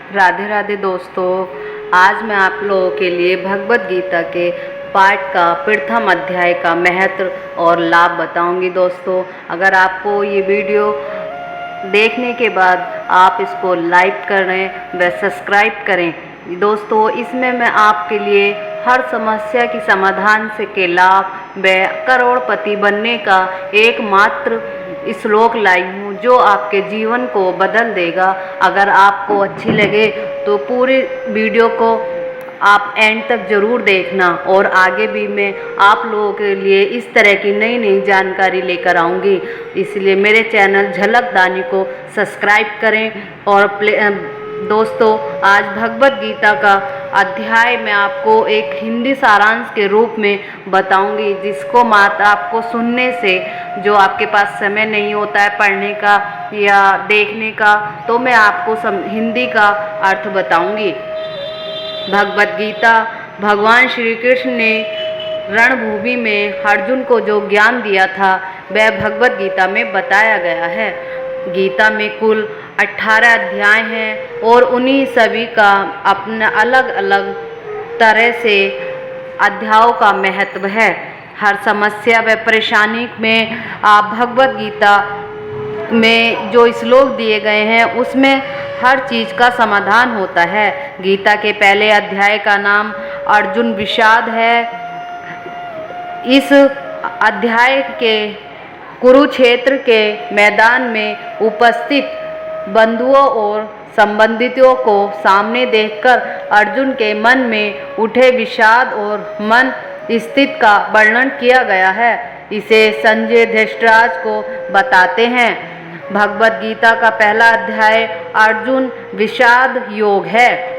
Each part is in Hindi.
राधे राधे दोस्तों। आज मैं आप लोगों के लिए भगवत गीता के पाठ का प्रथम अध्याय का महत्व और लाभ बताऊंगी। दोस्तों, अगर आपको ये वीडियो देखने के बाद आप इसको लाइक करें व सब्सक्राइब करें। दोस्तों, इसमें मैं आपके लिए हर समस्या की समाधान से के लाभ व करोड़पति बनने का एकमात्र श्लोक लाई हूँ जो आपके जीवन को बदल देगा। अगर आपको अच्छी लगे तो पूरी वीडियो को आप एंड तक ज़रूर देखना, और आगे भी मैं आप लोगों के लिए इस तरह की नई नई जानकारी लेकर आऊँगी। इसलिए मेरे चैनल झलक दानी को सब्सक्राइब करें। और दोस्तों, आज भगवत गीता का अध्याय मैं आपको एक हिंदी सारांश के रूप में बताऊंगी, जिसको मात्र आपको सुनने से, जो आपके पास समय नहीं होता है पढ़ने का या देखने का, तो मैं आपको हिंदी का अर्थ बताऊंगी। भगवत गीता भगवान श्री कृष्ण ने रणभूमि में अर्जुन को जो ज्ञान दिया था वह भगवत गीता में बताया गया है। गीता में कुल 18 अध्याय हैं और उन्हीं सभी का अपना अलग अलग तरह से अध्यायों का महत्व है। हर समस्या व परेशानी में आप भगवत गीता में जो श्लोक दिए गए हैं उसमें हर चीज़ का समाधान होता है। गीता के पहले अध्याय का नाम अर्जुन विषाद है। इस अध्याय के कुरुक्षेत्र के मैदान में उपस्थित बंधुओं और संबंधितों को सामने देखकर अर्जुन के मन में उठे विषाद और मन स्थिति का वर्णन किया गया है। इसे संजय धृतराष्ट्र को बताते हैं। भगवत गीता का पहला अध्याय अर्जुन विषाद योग है।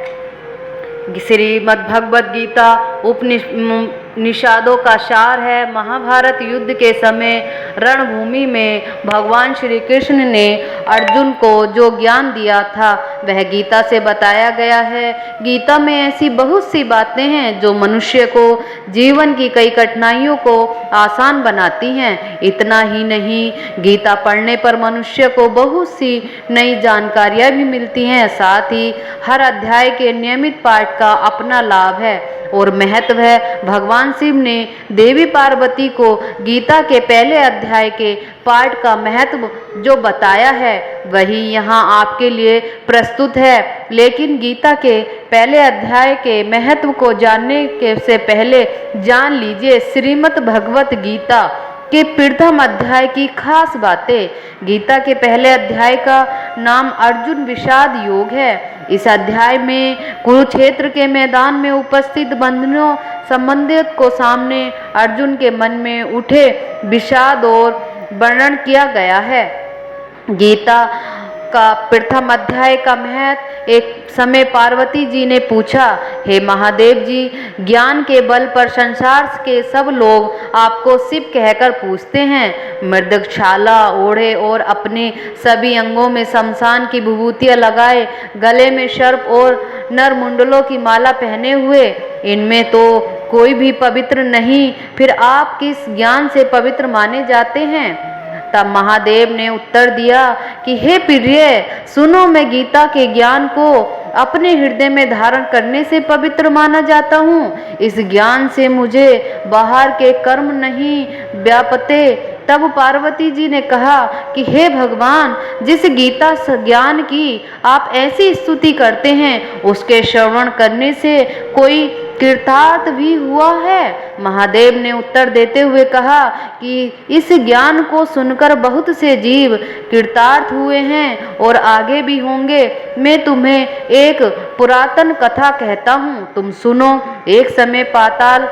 श्रीमद् भगवत गीता उपनिषदों का सार है। महाभारत युद्ध के समय रणभूमि में भगवान श्री कृष्ण ने अर्जुन को जो ज्ञान दिया था वह गीता से बताया गया है। गीता में ऐसी बहुत सी बातें हैं जो मनुष्य को जीवन की कई कठिनाइयों को आसान बनाती हैं। इतना ही नहीं, गीता पढ़ने पर मनुष्य को बहुत सी नई जानकारियाँ भी मिलती हैं। साथ ही हर अध्याय के नियमित पाठ का अपना लाभ है और महत्व है। भगवान शिव ने देवी पार्वती को गीता के पहले अध्याय के पाठ का महत्व जो बताया है वही यहाँ आपके लिए प्रस्तुत है। लेकिन गीता के पहले अध्याय के महत्व को जानने के से पहले जान लीजिए श्रीमद् भगवत गीता के प्रथम अध्याय की खास बातें। गीता के पहले अध्याय का नाम अर्जुन विषाद योग है। इस अध्याय में कुरुक्षेत्र के मैदान में उपस्थित बंधुओं संबंधित को सामने अर्जुन के मन में उठे विषाद और वर्णन किया गया है। गीता का प्रथम अध्याय का महत्व। एक समय पार्वती जी ने पूछा, हे महादेव जी, ज्ञान के बल पर संसार के सब लोग आपको शिव कहकर पूछते हैं। मृगशाला ओढ़े और अपने सभी अंगों में शमशान की विभूतियां लगाए, गले में सर्प और नरमुंडलों की माला पहने हुए, इनमें तो कोई भी पवित्र नहीं, फिर आप किस ज्ञान से पवित्र माने जाते हैं? तब महादेव ने उत्तर दिया कि हे प्रिय, सुनो, मैं गीता के ज्ञान को अपने हृदय में धारण करने से पवित्र माना जाता हूँ। इस ज्ञान से मुझे बाहर के कर्म नहीं व्यापते। तब पार्वती जी ने कहा कि हे भगवान, जिस गीता ज्ञान की आप ऐसी स्तुति करते हैं उसके श्रवण करने से कोई कृतार्थ भी हुआ है? महादेव ने उत्तर देते हुए कहा कि इस ज्ञान को सुनकर बहुत से जीव कृतार्थ हुए हैं और आगे भी होंगे। मैं तुम्हें एक पुरातन कथा कहता हूँ, तुम सुनो। एक समय पाताल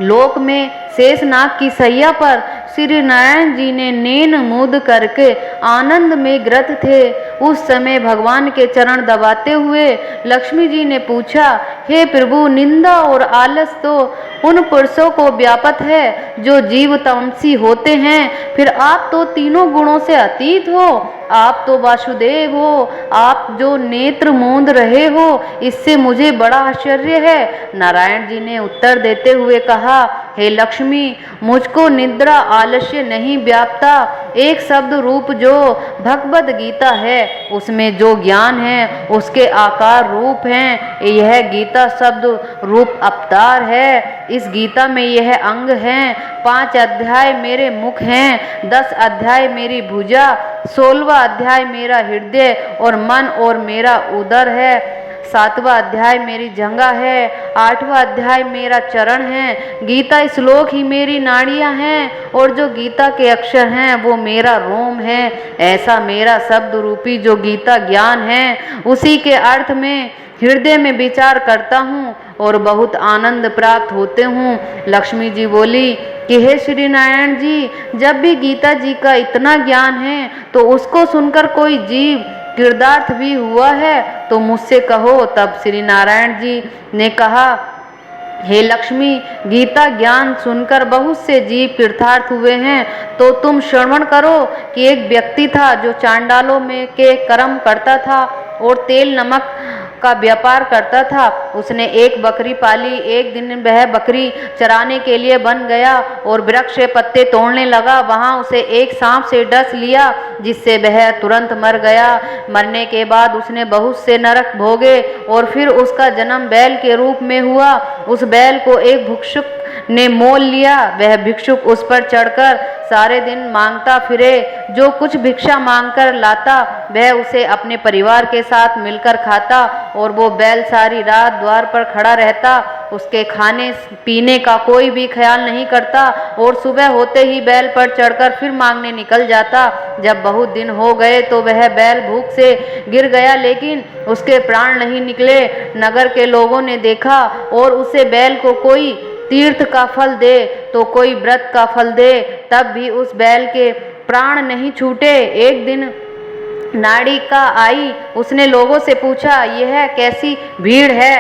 लोक में शेषनाग की सैया पर श्री नारायण जी ने नैन मूंद करके आनंद में ग्रत थे। उस समय भगवान के चरण दबाते हुए लक्ष्मी जी ने पूछा, हे प्रभु, निंदा और आलस तो उन पुरुषों को व्यापत है जो जीव तमसी होते हैं, फिर आप तो तीनों गुणों से अतीत हो। आप तो वासुदेव हो, आप जो नेत्र मूंद रहे हो, इससे मुझे बड़ा आश्चर्य है। नारायण जी ने उत्तर देते हुए कहा, हे लक्ष्मी, मुझको निद्रा आलस्य नहीं व्यापता एक शब्द रूप जो भगवद गीता है, उसमें जो ज्ञान है उसके आकार रूप हैं। यह गीता शब्द रूप अवतार है। इस गीता में यह अंग हैं। 5 अध्याय मेरे मुख हैं, 10 अध्याय मेरी भुजा, 16वां अध्याय मेरा हृदय और मन और मेरा उदर है, 7वां अध्याय मेरी जंघा है, 8वां अध्याय मेरा चरण है। गीता श्लोक ही मेरी नाड़ियां हैं और जो गीता के अक्षर हैं वो मेरा रोम है। ऐसा मेरा शब्द रूपी जो गीता ज्ञान है, उसी के अर्थ में हृदय में विचार करता हूँ और बहुत आनंद प्राप्त होते हूँ। लक्ष्मी जी बोली कि हे श्री नारायण जी, जब भी गीता जी का इतना ज्ञान है तो उसको सुनकर कोई जीव कृतार्थ भी हुआ है तो मुझसे कहो। तब श्री नारायण जी ने कहा, हे लक्ष्मी, गीता ज्ञान सुनकर बहुत से जीव कृतार्थ हुए हैं, तो तुम श्रवण करो कि एक व्यक्ति था जो चांडालों में के कर्म करता था और तेल नमक का व्यापार करता था। उसने एक बकरी पाली। एक दिन वह बकरी चराने के लिए बन गया और वृक्ष से पत्ते तोड़ने लगा। वहां उसे एक सांप से डस लिया, जिससे वह तुरंत मर गया। मरने के बाद उसने बहुत से नरक भोगे और फिर उसका जन्म बैल के रूप में हुआ। उस बैल को एक भिक्षुक ने मोल लिया। वह भिक्षुक उस पर चढ़कर सारे दिन मांगता फिरे। जो कुछ भिक्षा मांगकर लाता वह उसे अपने परिवार के साथ मिलकर खाता और वो बैल सारी रात द्वार पर खड़ा रहता। उसके खाने पीने का कोई भी ख्याल नहीं करता और सुबह होते ही बैल पर चढ़कर फिर मांगने निकल जाता। जब बहुत दिन हो गए तो वह बैल भूख से गिर गया, लेकिन उसके प्राण नहीं निकले। नगर के लोगों ने देखा और उसे बैल को कोई तीर्थ का फल दे तो कोई व्रत का फल दे, तब भी उस बैल के प्राण नहीं छूटे। एक दिन नाड़िका आई। उसने लोगों से पूछा, यह कैसी भीड़ है?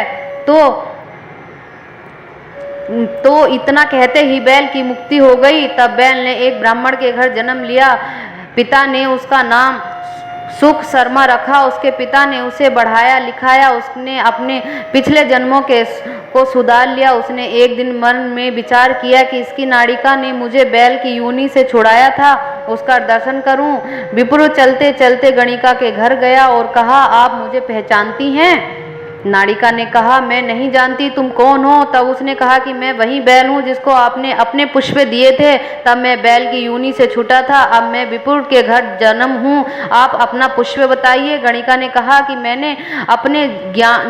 तो इतना कहते ही बैल की मुक्ति हो गई। तब बैल ने एक ब्राह्मण के घर जन्म लिया। पिता ने उसका नाम सुख शर्मा रखा। उसके पिता ने उसे बढ़ाया लिखाया। उसने अपने पिछले जन्मों को सुधार लिया। उसने एक दिन मन में विचार किया कि इसकी नाड़िका ने मुझे बैल की योनि से छुड़ाया था, उसका दर्शन करूं। विप्र चलते चलते गणिका के घर गया और कहा, आप मुझे पहचानती हैं? नाड़िका ने कहा, मैं नहीं जानती, तुम कौन हो? तब उसने कहा कि मैं वही बैल हूँ जिसको आपने अपने पुष्प दिए थे। तब मैं बैल की योनि से छूटा था। अब मैं विपुर के घर जन्म हूँ। आप अपना पुष्प बताइए। गणिका ने कहा कि मैंने अपने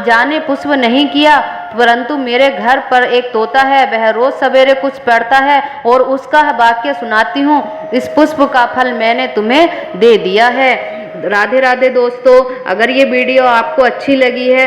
जाने पुष्प नहीं किया, परंतु मेरे घर पर एक तोता है, वह रोज सवेरे कुछ पढ़ता है और उसका वाक्य सुनाती हूँ। इस पुष्प का फल मैंने तुम्हें दे दिया है। राधे राधे दोस्तों, अगर ये वीडियो आपको अच्छी लगी है